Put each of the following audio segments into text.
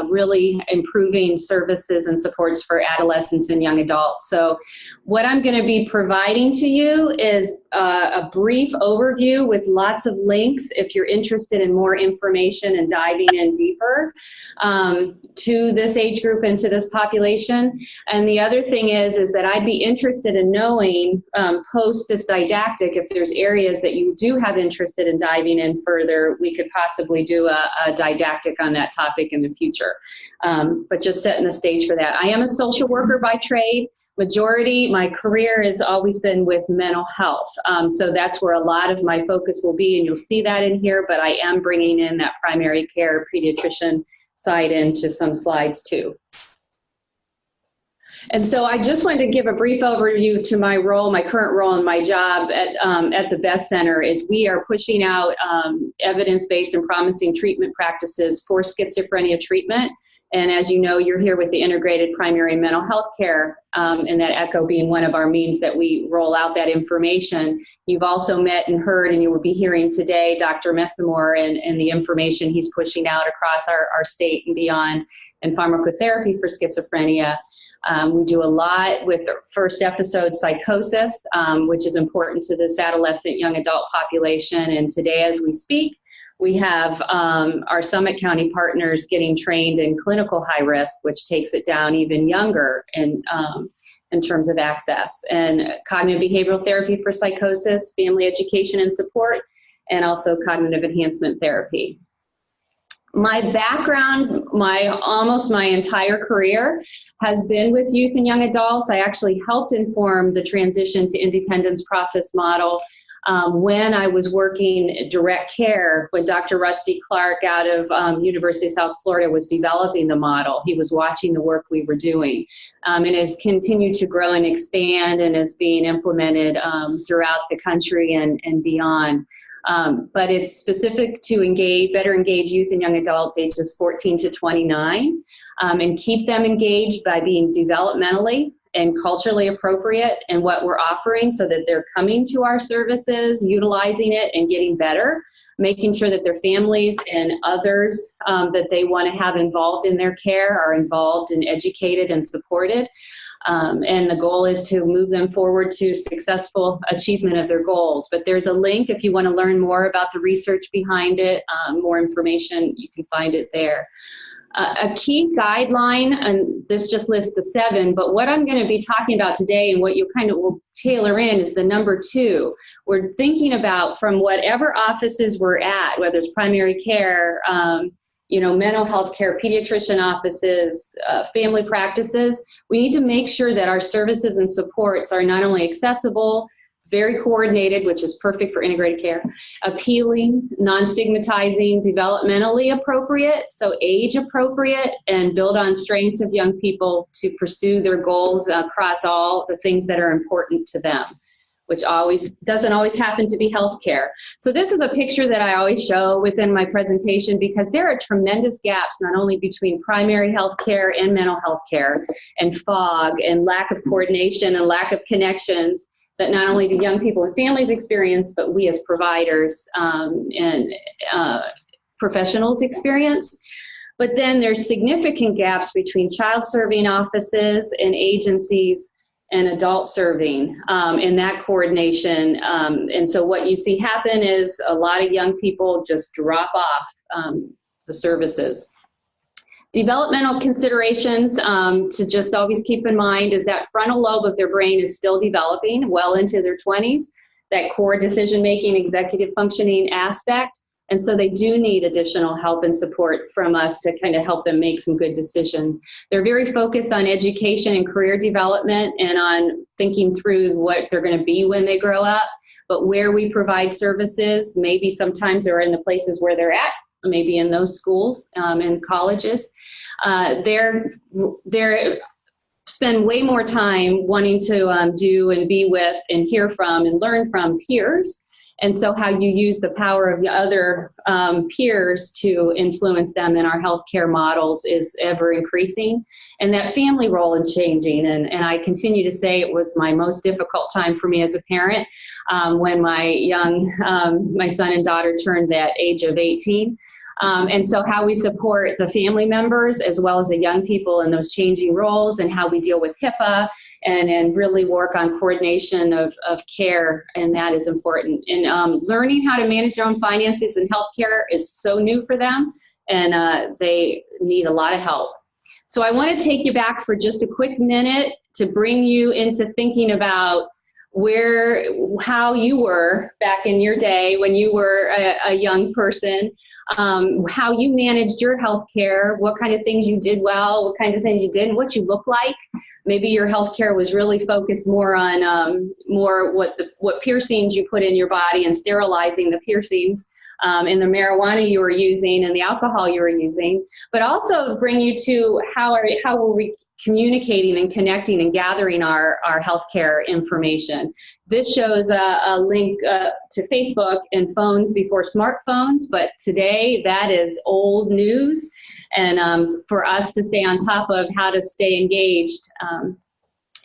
really improving services and supports for adolescents and young adults. So what I'm going to be providing to you is a brief overview with lots of links if you're interested in more information and diving in deeper to this age group and to this population. And the other thing is that I'd be interested in knowing post this didactic, if there's areas that you do have interested in diving in further, we could possibly do a didactic on that topic in the future. But just setting the stage for that. I am a social worker by trade. My career has always been with mental health. So that's where a lot of my focus will be, and you'll see that in here, but I am bringing in that primary care pediatrician side into some slides too. And so I just wanted to give a brief overview to my role, my current role and my job at the Best Center is we are pushing out evidence-based and promising treatment practices for schizophrenia treatment. And as you know, you're here with the integrated primary mental health care, and that ECHO being one of our means that we roll out that information. You've also met and heard, and you will be hearing today, Dr. Messamore and the information he's pushing out across our state and beyond, and pharmacotherapy for schizophrenia. We do a lot with the first episode, psychosis, which is important to this adolescent young adult population. And today, as we speak, we have our Summit County partners getting trained in clinical high risk, which takes it down even younger in terms of access, and cognitive behavioral therapy for psychosis, family education and support, and also cognitive enhancement therapy. My background, almost my entire career has been with youth and young adults. I actually helped inform the transition to independence process model when I was working direct care when Dr. Rusty Clark out of University of South Florida was developing the model. He was watching the work we were doing, and has continued to grow and expand and is being implemented throughout the country and beyond. But it's specific to better engage youth and young adults ages 14 to 29 and keep them engaged by being developmentally and culturally appropriate in what we're offering so that they're coming to our services, utilizing it and getting better, making sure that their families and others that they want to have involved in their care are involved and educated and supported. And the goal is to move them forward to successful achievement of their goals. But there's a link if you want to learn more about the research behind it, more information, you can find it there. A key guideline, and this just lists the 7, but what I'm going to be talking about today and what you kind of will tailor in is the number 2. We're thinking about from whatever offices we're at, whether it's primary care, mental health care, pediatrician offices, family practices, we need to make sure that our services and supports are not only accessible, very coordinated, which is perfect for integrated care, appealing, non-stigmatizing, developmentally appropriate, so age appropriate, and build on strengths of young people to pursue their goals across all the things that are important to them, which doesn't always happen to be healthcare. So this is a picture that I always show within my presentation because there are tremendous gaps not only between primary healthcare and mental health care, and fog and lack of coordination and lack of connections that not only do young people and families experience, but we as providers and professionals experience. But then there's significant gaps between child serving offices and agencies and adult serving in that coordination. And so what you see happen is a lot of young people just drop off the services. Developmental considerations to just always keep in mind is that frontal lobe of their brain is still developing well into their 20s, that core decision-making, executive functioning aspect. And so they do need additional help and support from us to kind of help them make some good decisions. They're very focused on education and career development and on thinking through what they're going to be when they grow up. But where we provide services, maybe sometimes they're in the places where they're at, maybe in those schools and colleges. They're spend way more time wanting to do and be with and hear from and learn from peers. And so how you use the power of the other peers to influence them in our healthcare models is ever increasing. And that family role is changing. And I continue to say it was my most difficult time for me as a parent when my son and daughter turned that age of 18. And so how we support the family members as well as the young people in those changing roles, and how we deal with HIPAA and really work on coordination of care, and that is important. And learning how to manage their own finances in healthcare is so new for them, and they need a lot of help. So I want to take you back for just a quick minute to bring you into thinking about how you were back in your day when you were a young person, how you managed your health care, what kind of things you did well, what kinds of things you didn't, what you look like. Maybe your health care was really focused more on what piercings you put in your body and sterilizing the piercings, and the marijuana you were using and the alcohol you were using, but also bring you to how were we communicating and connecting and gathering our healthcare information. This shows a link to Facebook and phones before smartphones, but today that is old news. And for us to stay on top of how to stay engaged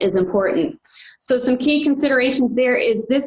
is important. So some key considerations there is this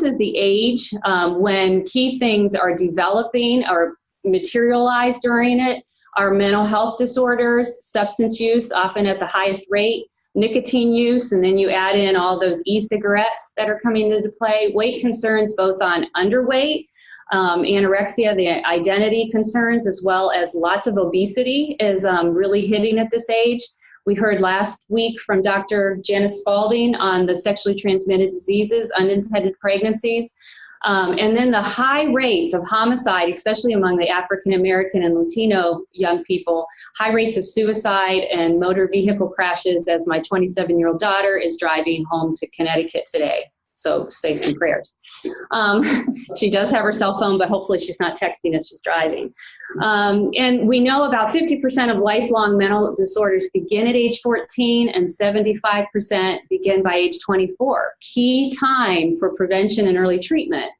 is the age when key things are developing or materialize during it. Our mental health disorders, substance use, often at the highest rate, nicotine use, and then you add in all those e-cigarettes that are coming into play, weight concerns both on underweight, anorexia, the identity concerns, as well as lots of obesity is really hitting at this age. We heard last week from Dr. Janice Spalding on the sexually transmitted diseases, unintended pregnancies, and then the high rates of homicide, especially among the African American and Latino young people, high rates of suicide and motor vehicle crashes, as my 27-year-old daughter is driving home to Connecticut today. So say some prayers. She does have her cell phone, but hopefully she's not texting as she's driving. And we know about 50% of lifelong mental disorders begin at age 14 and 75% begin by age 24. Key time for prevention and early treatment.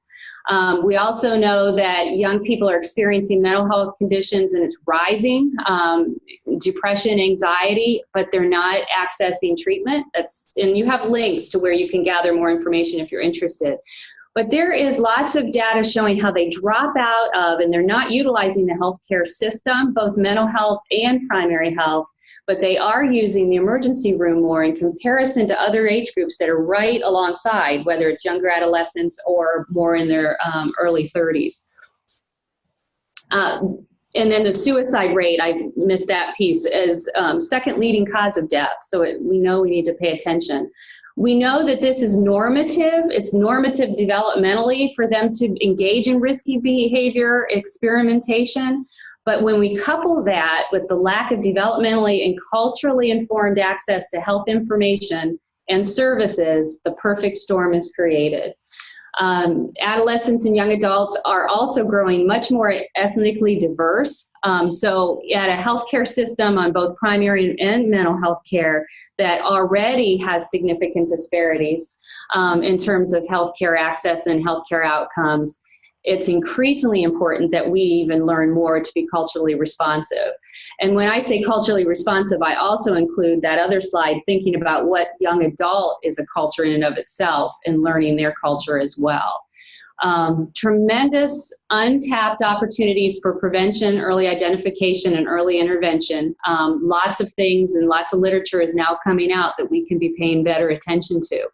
We also know that young people are experiencing mental health conditions and it's rising, depression, anxiety, but they're not accessing treatment. And you have links to where you can gather more information if you're interested. But there is lots of data showing how they drop out of and they're not utilizing the healthcare system, both mental health and primary health, but they are using the emergency room more in comparison to other age groups that are right alongside, whether it's younger adolescents or more in their early 30s. And then the suicide rate, I missed that piece, is second leading cause of death. So we know we need to pay attention. We know that this is normative. It's normative developmentally for them to engage in risky behavior, experimentation. But when we couple that with the lack of developmentally and culturally informed access to health information and services, the perfect storm is created. Adolescents and young adults are also growing much more ethnically diverse. So at a healthcare system on both primary and mental health care that already has significant disparities in terms of healthcare access and healthcare outcomes, it's increasingly important that we even learn more to be culturally responsive. And when I say culturally responsive, I also include that other slide, thinking about what young adult is a culture in and of itself and learning their culture as well. Tremendous untapped opportunities for prevention, early identification, and early intervention. Lots of things and lots of literature is now coming out that we can be paying better attention to.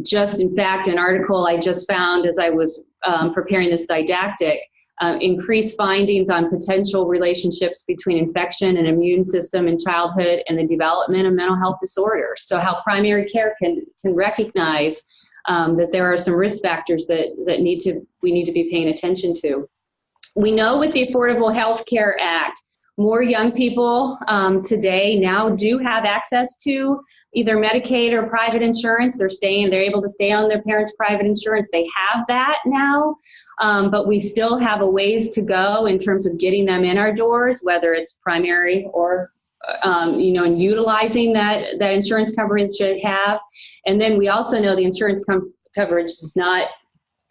Just in fact, an article I just found as I was preparing this didactic, increased findings on potential relationships between infection and immune system in childhood and the development of mental health disorders. So how primary care can recognize that there are some risk factors that we need to be paying attention to. We know with the Affordable Health Care Act, more young people today now do have access to either Medicaid or private insurance. They're able to stay on their parents' private insurance. They have that now, but we still have a ways to go in terms of getting them in our doors, whether it's primary or and utilizing that insurance coverage should have. And then we also know the insurance coverage is not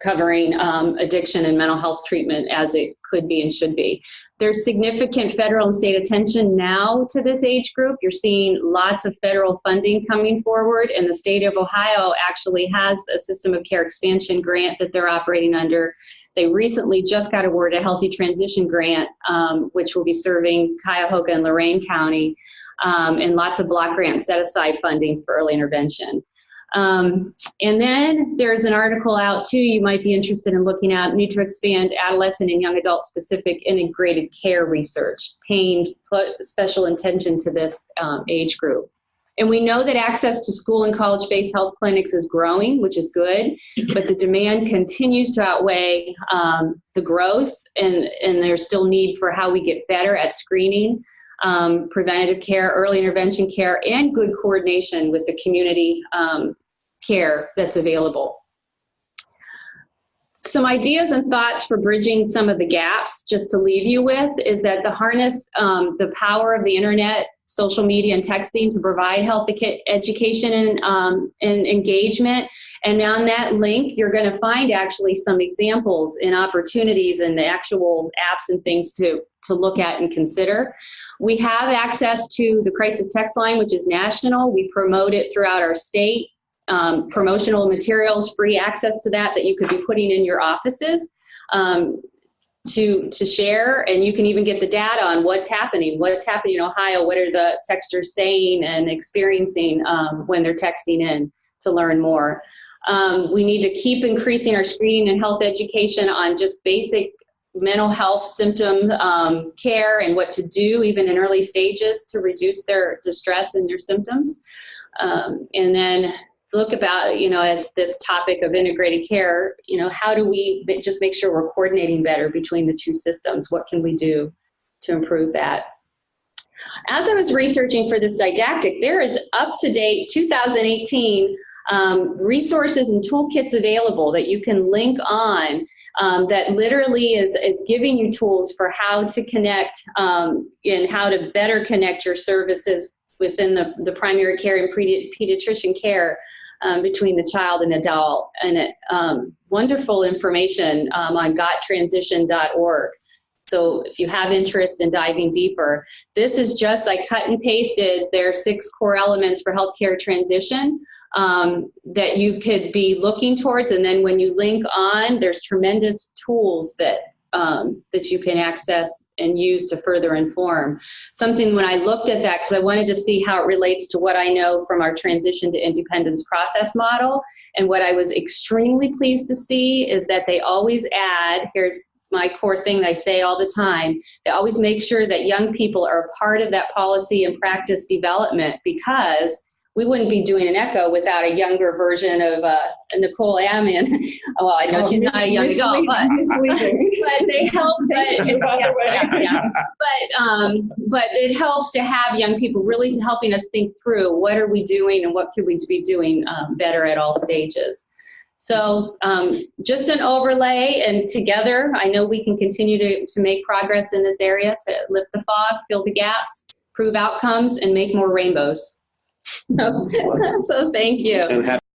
covering addiction and mental health treatment as it could be and should be. There's significant federal and state attention now to this age group. You're seeing lots of federal funding coming forward, and the state of Ohio actually has a system of care expansion grant that they're operating under They recently just got awarded a Healthy Transition Grant, which will be serving Cuyahoga and Lorain County, and lots of block grant set-aside funding for early intervention. And then there's an article out too you might be interested in looking at, need to expand adolescent and young adult specific integrated care research, paying special attention to this age group. And we know that access to school and college-based health clinics is growing, which is good, but the demand continues to outweigh the growth, and there's still need for how we get better at screening, preventative care, early intervention care, and good coordination with the community care that's available. Some ideas and thoughts for bridging some of the gaps, just to leave you with, is that to harness the power of the internet, social media, and texting to provide health education and engagement. And on that link, you're going to find actually some examples and opportunities and the actual apps and things to look at and consider. We have access to the crisis text line, which is national. We promote it throughout our state. Promotional materials, free access to that you could be putting in your offices to share, and you can even get the data on what's happening in Ohio, what are the texters saying and experiencing when they're texting in to learn more. We need to keep increasing our screening and health education on just basic mental health symptom care and what to do even in early stages to reduce their distress and their symptoms. And then look about, as this topic of integrated care, how do we just make sure we're coordinating better between the two systems? What can we do to improve that? As I was researching for this didactic, there is up-to-date 2018 resources and toolkits available that you can link on that literally is giving you tools for how to connect and how to better connect your services within the primary care and pediatrician care between the child and adult, and wonderful information on gottransition.org. So if you have interest in diving deeper, this is just, I cut and pasted their 6 core elements for healthcare transition that you could be looking towards. And then when you link on, there's tremendous tools that you can access and use to further inform. Something when I looked at that, because I wanted to see how it relates to what I know from our transition to independence process model, and what I was extremely pleased to see is that they always add, here's my core thing I say all the time, they always make sure that young people are a part of that policy and practice development, because we wouldn't be doing an echo without a younger version of Nicole Ammon. Well, I know she's not a young adult, but they help. But it helps to have young people really helping us think through what are we doing and what could we be doing better at all stages. So just an overlay, and together I know we can continue to make progress in this area to lift the fog, fill the gaps, improve outcomes, and make more rainbows. So thank you.